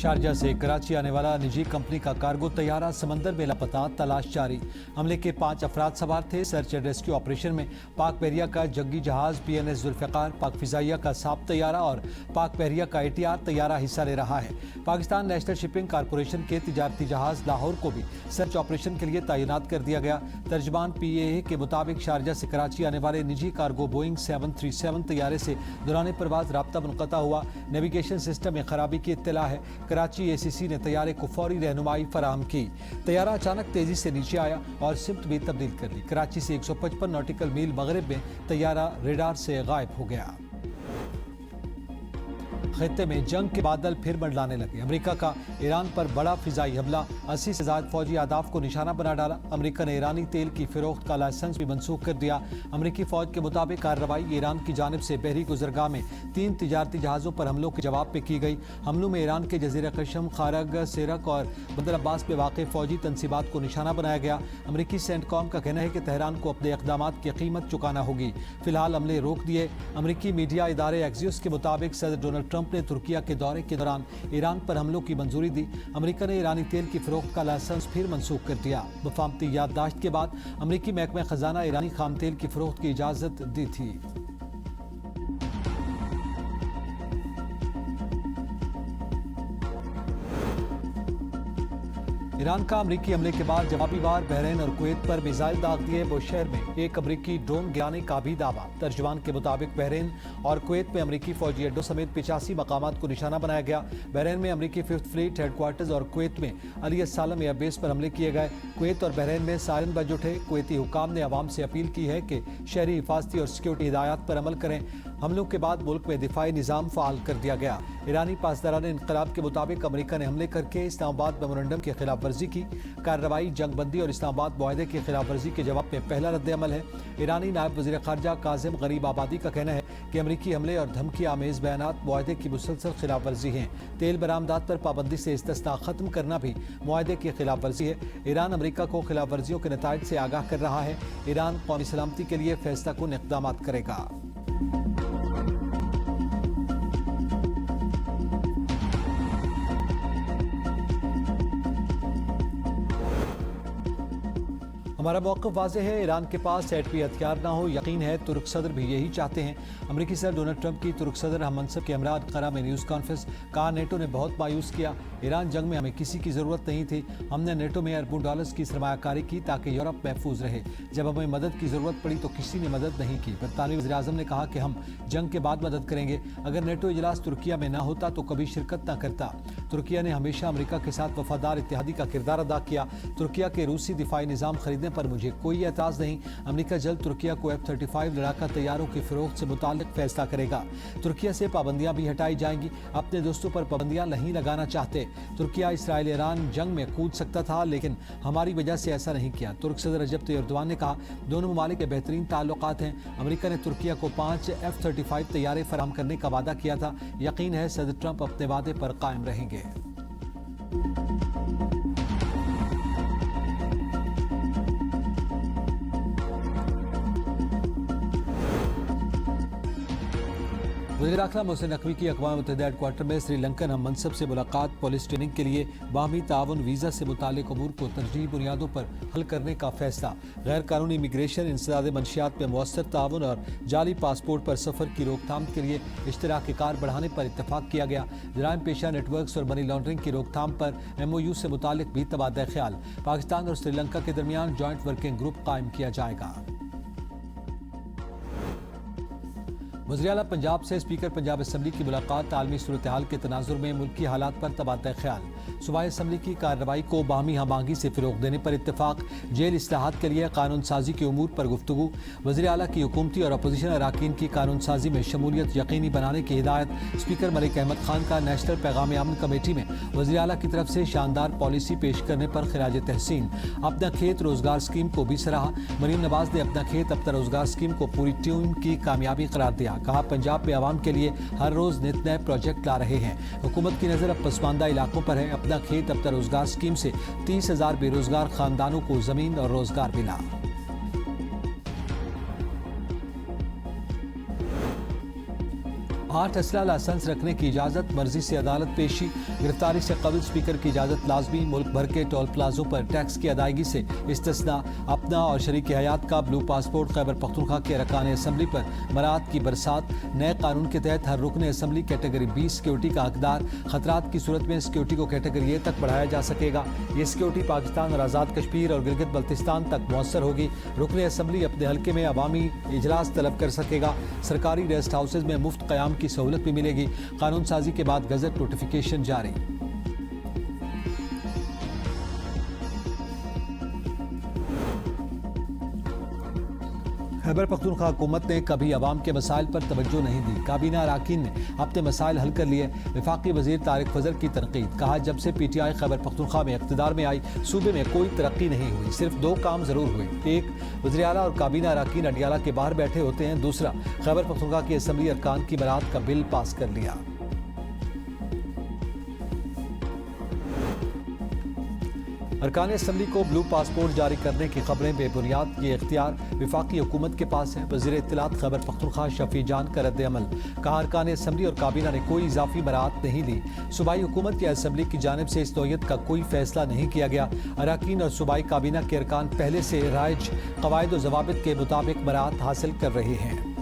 Sharjah से कराची आने वाला निजी कंपनी का कार्गो तैयारा समंदर में लापता, तलाश जारी। हमले के 5 अफराद सवार थे। सर्च एंड रेस्क्यू ऑपरेशन में पाक बहरिया का जंगी जहाज PNS जुल्फिकार, पाक फिजाइया का साब तैयारा और पाक बहरिया का ATR तैयारा हिस्सा ले रहा है। पाकिस्तान नेशनल शिपिंग कॉरपोरेशन के तिजारती जहाज लाहौर को भी सर्च ऑपरेशन के लिए तैनात कर दिया गया। तर्जमान PAA के मुताबिक शारजा से कराची आने वाले निजी कार्गो बोइंग 737 तैयारे से दौरान परवाज राब्ता मुनक़ता हुआ। नेविगेशन सिस्टम में खराबी की इत्तला है। कराची ACC ने तैयारे को फौरी रहनुमाई फराहम की। तैयारा अचानक तेजी से नीचे आया और सिमत भी तब्दील कर ली। कराची से 155 नॉटिकल मील मगरिब में तैयारा रेडार से गायब हो गया। खित्ते में जंग के बादल फिर मंडलाने लगे। अमेरिका का ईरान पर बड़ा फिजाई हमला, 80 से ज्यादा फौजी अहदाफ को निशाना बना डाला। अमेरिका ने ईरानी तेल की फिरोख्त का लाइसेंस भी मनसूख कर दिया। अमेरिकी फौज के मुताबिक कार्रवाई ईरान की जानिब से बहरी गुजरगाह में 3 तिजारती जहाज़ों पर हमलों के जवाब में की गई। हमलों में ईरान के जजीरा कशम, खारग, सिरक और बंदर अब्बास में वाक़ फौजी तनसीबात को निशाना बनाया गया। अमेरिकी सेंटकॉम का कहना है कि तेहरान को अपने इक़दामात की कीमत चुकाना होगी। फिलहाल हमले रोक दिए। अमेरिकी मीडिया इदारे एक्सियोस के मुताबिक सदर डोनाल्ड ट्रंप ने तुर्किया के दौरे के दौरान ईरान पर हमलों की मंजूरी दी। अमेरिका ने ईरानी तेल की फरोख्त का लाइसेंस फिर मनसूख कर दिया। वफामती याददाश्त के बाद अमेरिकी महकमा खजाना ईरानी खाम तेल की फरोख्त की इजाजत दी थी। ईरान का अमरीकी हमले के बाद जवाबी वार बहरीन और कुवैत पर मिसाइल दाग दिए। बुशहर में एक अमरीकी ड्रोन गिराने का भी दावा। तर्जुमान के मुताबिक बहरीन और कुवैत में अमरीकी फौजी अड्डों समेत 85 मकामात को निशाना बनाया गया। बहरीन में अमरीकी 5th फ्लीट हेडक्वार्टर्स और कुवैत में अली अस्सालम एयरबेस पर हमले किए गए। कुवैत और बहरीन में सायरन बज उठे। कुवैती हुकाम ने अवाम से अपील की है कि शहरी हिफाजती और सिक्योरिटी हिदायत पर अमल करें। हमलों के बाद मुल्क में दिफाई निज़ाम फ़ाल कर दिया गया। ईरानी पासदारान इनकलाब के मुताबिक अमेरिका ने हमले करके इस्लामाबाद मेमोरेंडम की खिलाफ वर्जी की। कार्रवाई जंगबंदी और इस्लामाबाद मुआहदे की खिलाफ वर्जी के जवाब में पहला रद्द-ए-अमल है। ईरानी नायब वज़ीर ख़ारजा काज़िम गरीब आबादी का कहना है कि अमरीकी हमले और धमकी आमेज़ बयानात मुआहदे की मुसलसल खिलाफ वर्जी हैं। तेल बरामदात पर पाबंदी से इस्तिस्ना ख़त्म करना भी मुआहदे की खिलाफ वर्जी है। ईरान अमरीका को खिलाफ वर्जियों के नताइज से आगाह कर रहा है। ईरान कौमी सलामती के लिए फैसला कुन इक़दाम करेगा। हमारा मौक़िफ़ वाज़ेह है। ईरान के पास एटमी हथियार ना हो, यकीन है तुर्क सदर भी यही चाहते हैं। अमरीकी सदर डोनाल्ड ट्रंप की तुर्क सदर हम मनसब के हमरा अनक़रा में न्यूज़ कॉन्फ्रेंस। कहा, नेटो ने बहुत मायूस किया। ईरान जंग में हमें किसी की ज़रूरत नहीं थी। हमने नेटो में अरबों डॉलर्स की सरमायाकारी की ताकि यूरोप महफूज रहे। जब हमें मदद की ज़रूरत पड़ी तो किसी ने मदद नहीं की। बरतानवी वज़ीर आज़म ने कहा कि हम जंग के बाद मदद करेंगे। अगर नेटो इजलास तुर्किया में न होता तो कभी शिरकत न करता। तुर्किया ने हमेशा अमरीका के साथ वफादार इत्तेहादी का किरदार अदा किया। तुर्किया के रूसी दिफाई निज़ाम खरीदने पर मुझे कोई एतराज़ नहीं। अमरीका जल्द तुर्किया को F-35 लड़ाका तैयारों की फरोख्त से मुताल्लिक फैसला करेगा। तुर्किया से पाबंदियां भी हटाई जाएंगी। अपने दोस्तों पर पाबंदियां नहीं लगाना चाहते। तुर्किया इसराइल ईरान जंग में कूद सकता था, लेकिन हमारी वजह से ऐसा नहीं किया। तुर्क सदर रजब तैयब एर्दोगान ने कहा, दोनों ममालिक के बेहतरीन ताल्लुकात हैं। अमरीका ने तुर्किया को 5 F-35 तैयारे फराहम करने का वादा किया था। यकीन है सदर ट्रंप अपने वादे पर कायम रहेंगे। वज़ीर आख़िरा मोहसिन नकवी की अक़वाम मुत्तहिदा हेडक्वार्टर में श्रीलंकन हम मनसब से मुलाकात। पुलिस ट्रेनिंग के लिए बाहमी ताउन, वीज़ा से मुताल्लिक़ अमूर को तरजीही बुनियादों पर हल करने का फैसला। गैर कानूनी इमिग्रेशन, इंसदाद मंशियात में मौसर ताउन और जाली पासपोर्ट पर सफ़र की रोकथाम के लिए इश्तराक कार बढ़ाने पर इत्तफाक किया गया। जराइम पेशा नेटवर्क्स और मनी लॉन्ड्रिंग की रोकथाम पर MOU से मुताल्लिक़ भी तबादला ख्याल। पाकिस्तान और श्रीलंका के दरमियान जॉइंट वर्किंग ग्रुप कायम किया जाएगा। वज़ीर आला पंजाब से स्पीकर पंजाब असम्बली की मुलाकात। आलमी सूरत हाल के तनाजुर में मुल्की हालात पर तबादला ख्याल। सूबाई असम्बली की कार्रवाई को बाहमी हमांगी से फ़रोग़ देने पर इत्तफाक। जेल इस्लाहात के लिए कानून साजी के उमूर पर गुफ्तगू। वज़ीर आला की हुकूमती और अपोजिशन अराकीन की कानून साजी में शमूलियत यकीनी बनाने की हिदायत। स्पीकर मलिक अहमद खान का नेशनल पैगाम अमन कमेटी में वज़ीर आला की तरफ से शानदार पॉलिसी पेश करने पर खिराज तहसीन। अपना खेत रोज़गार स्कीम को भी सराहा। मरीम नवाज ने अपना खेत अपना रोज़गार स्कीम को पूरी टीम की कामयाबी करार दिया। कहा, पंजाब में आवाम के लिए हर रोज नित नए प्रोजेक्ट ला रहे हैं। हुकूमत की नजर अब पसमानदा इलाकों पर है। अपना खेत अपना रोजगार स्कीम से 30,000 बेरोजगार खानदानों को जमीन और रोजगार मिला। 8 असला लाइसेंस रखने की इजाज़त, मर्जी से अदालत पेशी, गिरफ्तारी से कबल स्पीकर की इजाज़त लाजमी, मुल्क भर के टोल प्लाजों पर टैक्स की अदायगी से इस्तिस्ना, अपना और शरीक हयात का ब्लू पासपोर्ट, खैबर पख्तूनख्वा के अरकान असम्बली पर मराहत की बरसात। नए कानून के तहत हर रुकन असम्बली कैटेगरी बी सिक्योरिटी का हकदार, खतरात की सूरत में सिक्योरिटी को कैटेगरी ए तक बढ़ाया जा सकेगा। ये सिक्योरिटी पाकिस्तान और आज़ाद कश्मीर और गिलगित बल्तिस्तान तक मौसर होगी। रुकन असम्बली अपने हल्के में अवामी इजलास तलब कर सकेगा। सरकारी रेस्ट हाउसेज में मुफ्त क़याम की सहूलत भी मिलेगी। कानून साजी के बाद गजट नोटिफिकेशन जारी। खैबर पख्तूनख्वा हुकूमत ने कभी अवाम के मसाइल पर तवज्जो नहीं दी। काबीना अरकान ने अपने मसाइल हल कर लिए। वफाकी वजीर तारिक फजल की तनकीद, कहा जब से PTI खैबर पख्तूनख्वा में इक़्तिदार में आई सूबे में कोई तरक्की नहीं हुई, सिर्फ 2 काम जरूर हुए। एक, वज़ीर आला और काबीना अरकान अडियाला के बाहर बैठे होते हैं। दूसरा, खैबर पख्तूनख्वा की असम्बली अरकान की बरात का बिल पास कर लिया। अरकान असम्बली को ब्लू पासपोर्ट जारी करने की खबरें बेबुनियाद, ये इख्तियार वफाकी हुकूमत के पास है। वज़ीर इत्तलात खैबर पख्तूनख्वा शफी जान का रद्द-ए-अमल, कहा अरकान असम्बली और काबीना ने कोई इजाफी बरात नहीं ली। सूबाई हुकूमत या असम्बली की जानिब से इस नौयत का कोई फैसला नहीं किया गया। अरकान और सूबाई काबीना के अरकान पहले से राइज कवायद और ज़वाबित के मुताबिक बरात हासिल कर रहे हैं।